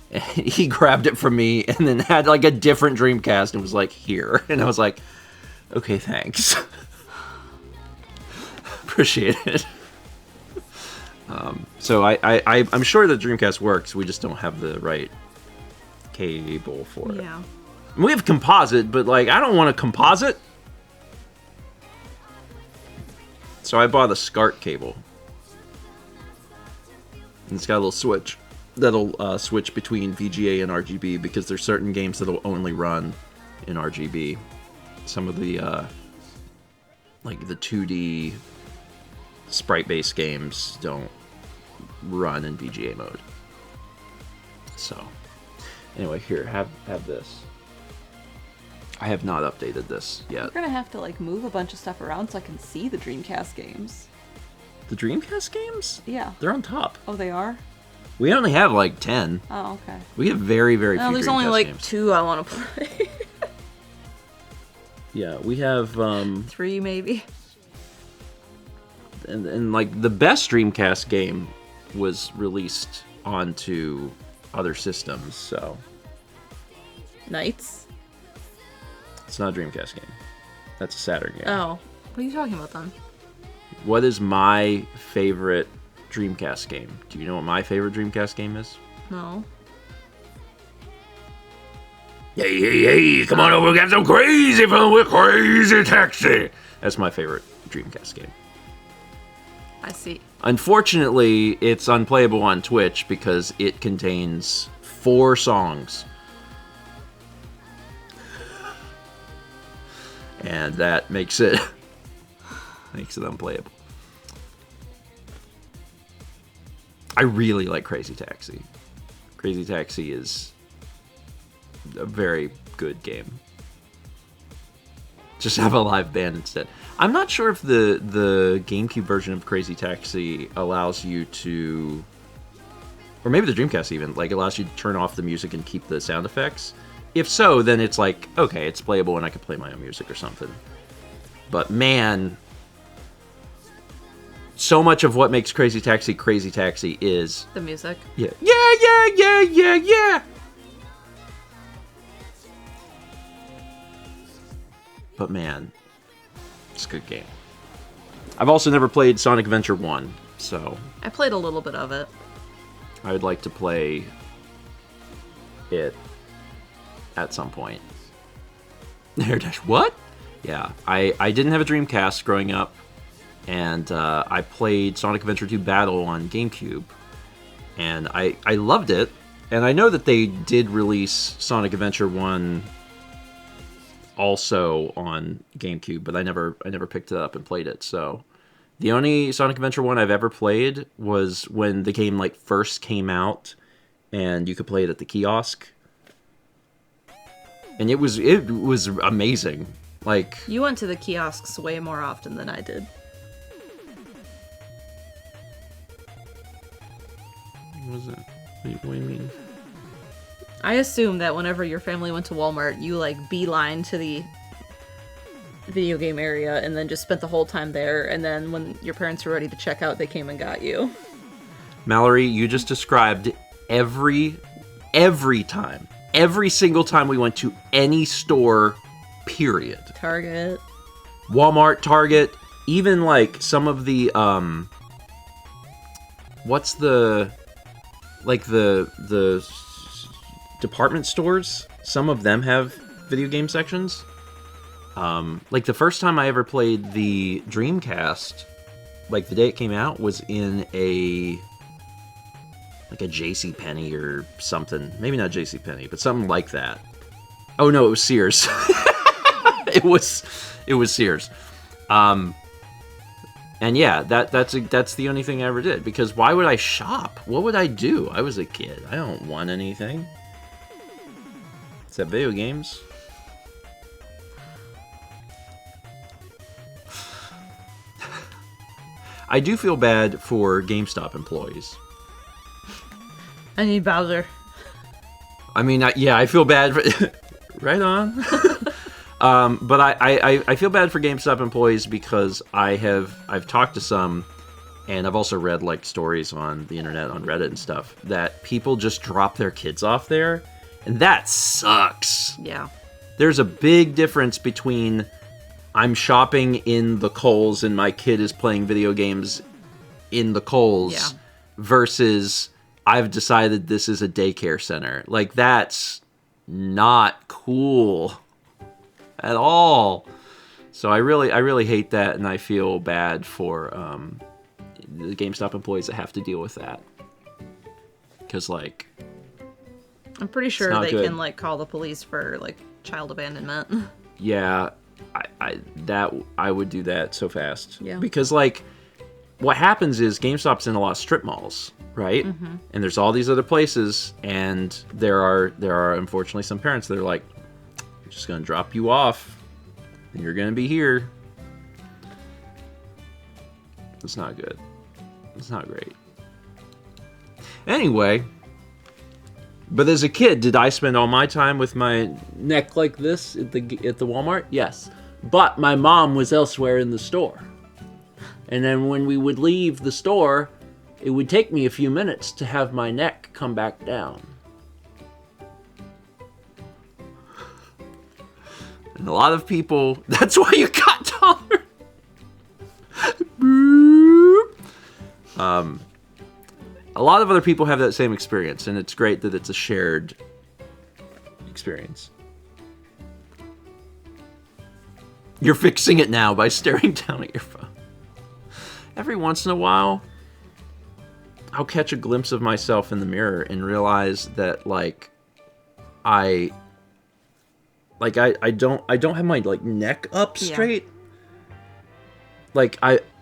And he grabbed it from me, and then had like a different Dreamcast, and was like, here. And I was like, okay, thanks. Appreciate it. So I'm sure the Dreamcast works. We just don't have the right cable for it. Yeah. We have composite, but like I don't want a composite. So I bought a SCART cable. And it's got a little switch that'll switch between VGA and RGB because there's certain games that'll only run in RGB. Some of the like the 2D sprite-based games don't run in VGA mode. So, anyway, here, have this. I have not updated this yet. We're gonna have to like move a bunch of stuff around so I can see the Dreamcast games. The Dreamcast games? Yeah. They're on top. Oh, they are? We only have like 10. Oh, okay. We have very, very few There's Dreamcast only like games. 2 I want to play. Yeah, we have 3 maybe. and like the best Dreamcast game was released onto other systems, so Knights? it's not a Dreamcast game. That's a Saturn game. Oh. What are you talking about then? What is my favorite Dreamcast game? Do you know what my favorite Dreamcast game is? No. Hey, come on over, we got some crazy fun with Crazy Taxi. That's my favorite Dreamcast game. I see. Unfortunately, it's unplayable on Twitch because it contains 4 songs. And that makes it unplayable. I really like Crazy Taxi. Crazy Taxi is a very good game. Just have a live band instead. I'm not sure if the GameCube version of Crazy Taxi allows you to, or maybe the Dreamcast even, like allows you to turn off the music and keep the sound effects. If so, then it's like, okay, it's playable and I can play my own music or something. But man, so much of what makes Crazy Taxi is The music. yeah. But man, it's a good game. I've also never played Sonic Adventure 1, so I played a little bit of it. I would like to play it at some point. There, Dash. What? Yeah, I didn't have a Dreamcast growing up, and I played Sonic Adventure 2 Battle on GameCube, and I loved it. And I know that they did release Sonic Adventure 1 also on GameCube, but I never picked it up and played it. So the only Sonic Adventure 1 I've ever played was when the game like first came out and you could play it at the kiosk. And it was amazing. Like, You went to the kiosks way more often than I did. what was it? What do you mean? I assume that whenever your family went to Walmart, you like beeline to the video game area and then just spent the whole time there, and then when your parents were ready to check out, they came and got you. Mallory, you just described every time. Every single time we went to any store, period. Target. Walmart, Target, even like some of the what's the department stores, some of them have video game sections. Like the first time I ever played the Dreamcast, like the day it came out, was in like a JCPenney or something. Maybe not JCPenney, but something like that. Oh no, it was Sears. it was Sears. And yeah, that's the only thing I ever did, because why would I shop? What would I do? I was a kid. I don't want anything. Except video games. I do feel bad for GameStop employees. I need Bowser. I mean, yeah, I feel bad for... right on. But I feel bad for GameStop employees because I've talked to some, and I've also read like stories on the internet, on Reddit and stuff, that people just drop their kids off there, and that sucks. Yeah. There's a big difference between I'm shopping in the Kohl's and my kid is playing video games in the Kohl's versus I've decided this is a daycare center. Like, that's not cool at all. So I really hate that, and I feel bad for the GameStop employees that have to deal with that. Because, like, I'm pretty sure they good. can, like, call the police for, like, child abandonment. Yeah, I would do that so fast. Yeah. Because, like, what happens is GameStop's in a lot of strip malls, right? Mm-hmm. And there's all these other places, and there are unfortunately some parents that are like, I'm just gonna drop you off, and you're gonna be here. It's not good. It's not great. Anyway, but as a kid, did I spend all my time with my neck like this at the Walmart? Yes. But my mom was elsewhere in the store. And then when we would leave the store, it would take me a few minutes to have my neck come back down. And a lot of people, that's why you got taller. A lot of other people have that same experience, and it's great that it's a shared experience. You're fixing it now by staring down at your phone. Every once in a while, I'll catch a glimpse of myself in the mirror and realize that, like, I don't have my, like, neck up straight. Like,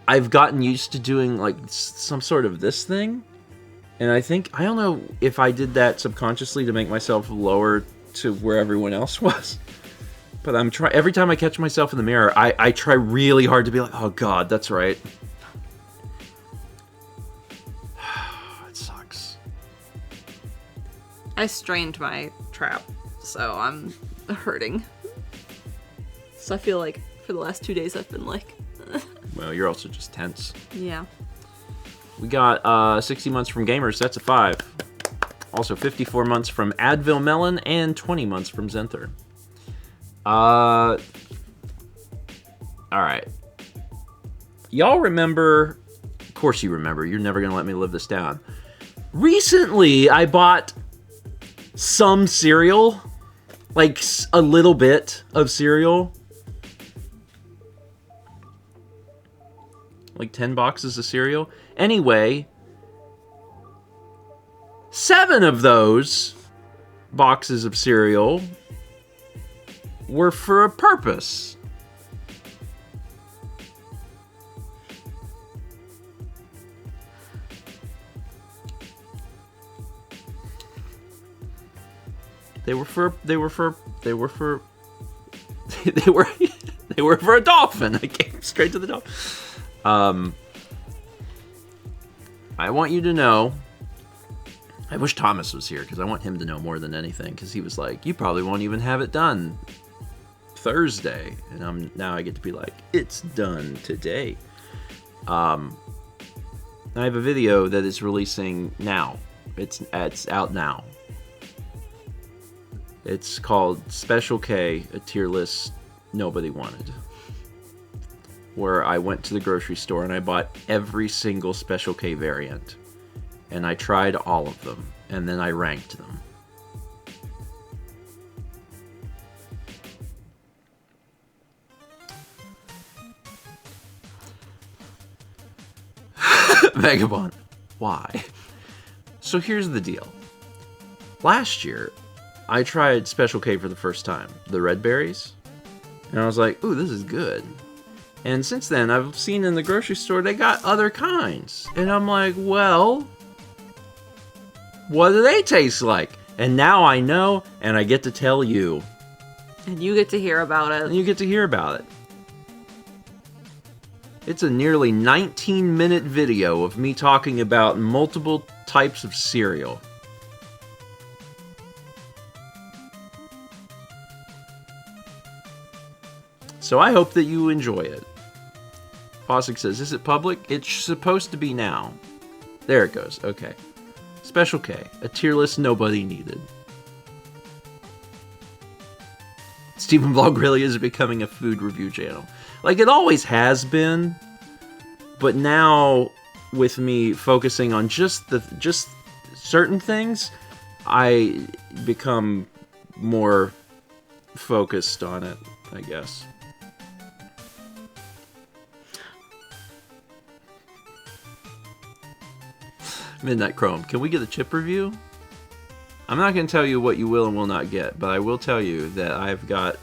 I've gotten used to doing, like, some sort of this thing. And I don't know if I did that subconsciously to make myself lower to where everyone else was. But every time I catch myself in the mirror, I try really hard to be like, oh God, that's right. It sucks. I strained my trap, so I'm hurting. So I feel like for the last 2 days I've been like... Well, you're also just tense. Yeah. We got 60 months from Gamers, that's a 5. Also 54 months from Advil Melon and 20 months from Zenther. Alright. Y'all remember, of course you remember, you're never gonna let me live this down. Recently, I bought some cereal, like a little bit of cereal. Like 10 boxes of cereal. Anyway, 7 of those boxes of cereal were for a purpose. They were for a dolphin. I came straight to the dolphin. I want you to know, I wish Thomas was here because I want him to know more than anything, because he was like, you probably won't even have it done Thursday, and now I get to be like, it's done today. I have a video that is releasing now. It's out now. It's called Special K, a tier list nobody wanted. Where I went to the grocery store and I bought every single Special K variant. And I tried all of them. And then I ranked them. Vagabond. Why? So here's the deal. Last year, I tried Special K for the first time, the red berries, and I was like, ooh, this is good. And since then, I've seen in the grocery store they got other kinds. And I'm like, well, what do they taste like? And now I know, and I get to tell you. And you get to hear about And it. you get to hear about it. It's a nearly 19-minute video of me talking about multiple types of cereal. So I hope that you enjoy it. Fossick says, is it public? It's supposed to be now. There it goes. Okay. Special K, a tier list nobody needed. StephenVOD really is becoming a food review channel. Like it always has been, but now with me focusing on just certain things, I become more focused on it, I guess. Midnight Chrome, can we get a chip review? I'm not going to tell you what you will and will not get, but I will tell you that I've got...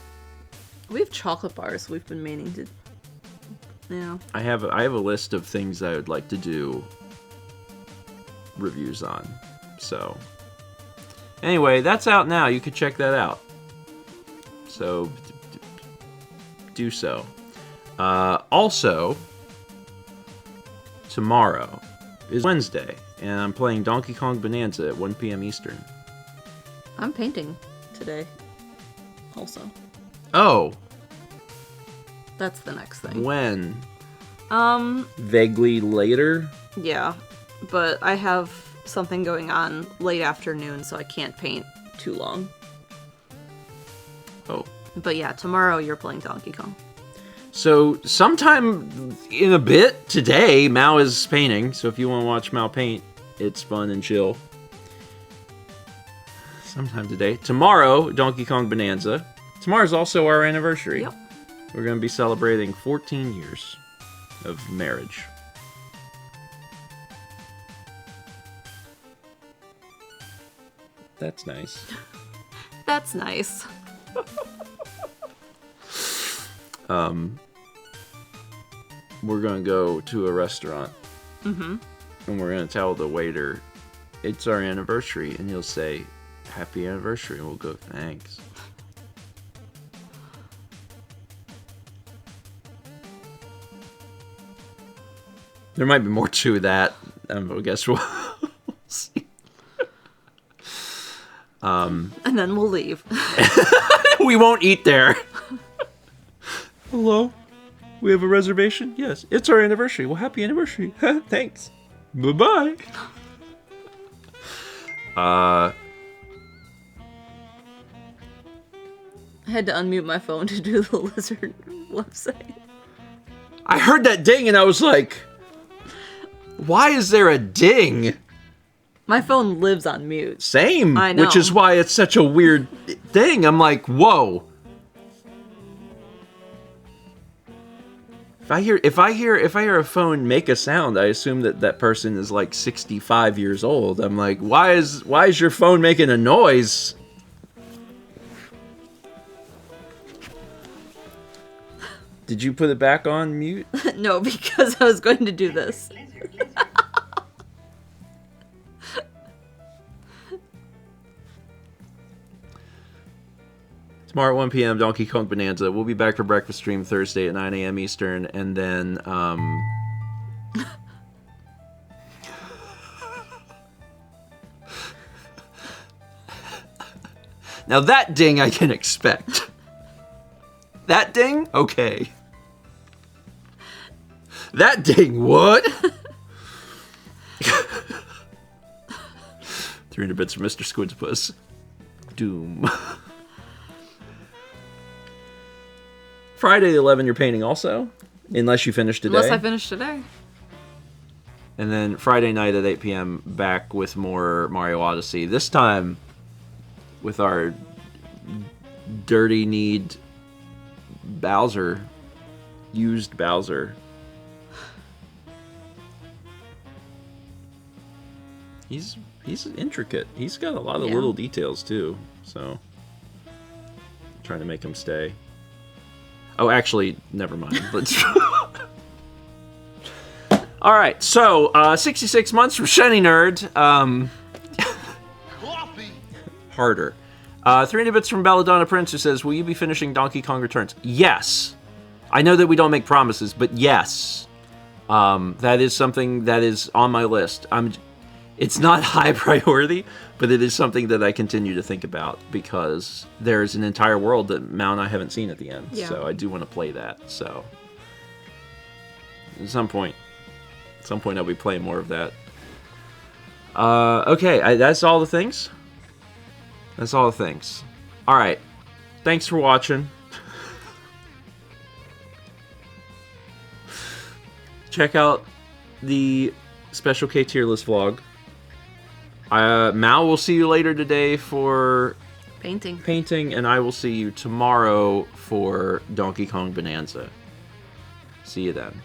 We have chocolate bars we've been meaning to... Yeah. I have a list of things I would like to do reviews on. So, anyway, that's out now. You can check that out. So, do so. Also, tomorrow is Wednesday, and I'm playing Donkey Kong Bonanza at 1 p.m. Eastern. I'm painting today. Also. Oh, That's the next thing. when? Vaguely later? Yeah. But I have something going on late afternoon, so I can't paint too long. Oh. But yeah, tomorrow you're playing Donkey Kong. So, sometime in a bit, today, Mao is painting. So, if you want to watch Mao paint, it's fun and chill. Sometime today. Tomorrow, Donkey Kong Bonanza. Tomorrow's also our anniversary. Yep. We're going to be celebrating 14 years of marriage. That's nice. That's nice. We're going to go to a restaurant. Mm-hmm. And we're going to tell the waiter, it's our anniversary. And he'll say, happy anniversary. And we'll go, thanks. There might be more to that. I guess we'll see. And then we'll leave. We won't eat there. Hello? We have a reservation? Yes. It's our anniversary. Well, happy anniversary. Thanks. Bye-bye. I had to unmute my phone to do the lizard website. I heard that ding and I was like, why is there a ding? My phone lives on mute. Same. I know. Which is why it's such a weird thing. I'm like, whoa. If I hear a phone make a sound, I assume that person is like 65 years old. I'm like, why is your phone making a noise? Did you put it back on mute? No, because I was going to do this. Lizard, lizard. Tomorrow at 1 p.m., Donkey Kong Bonanza. We'll be back for breakfast stream Thursday at 9 a.m. Eastern, and then, Now that ding I can expect. That ding? Okay. That ding, what? 300 bits for Mr. Squid's Puss. Doom. Friday the 11 you're painting also? Unless you finish today. Unless I finish today. And then Friday night at 8 p.m. back with more Mario Odyssey. This time with our dirty-kneed Bowser. Used Bowser. He's he's intricate. He's got a lot of Yeah. little details too. So trying to make him stay. Oh, actually, never mind. Let's. All right, so 66 months from Shiny Nerd. Harder. 300 bits from Belladonna Prince, who says, "Will you be finishing Donkey Kong Returns?" Yes. I know that we don't make promises, but yes. That is something that is on my list. It's not high priority, but it is something that I continue to think about because there's an entire world that Mal and I haven't seen at the end. Yeah. So I do want to play that. So at some point I'll be playing more of that. Okay, that's all the things. That's all the things. All right. Thanks for watching. Check out the special K tier list vlog. Mal will see you later today for Painting. and I will see you tomorrow for Donkey Kong Bonanza. See you then.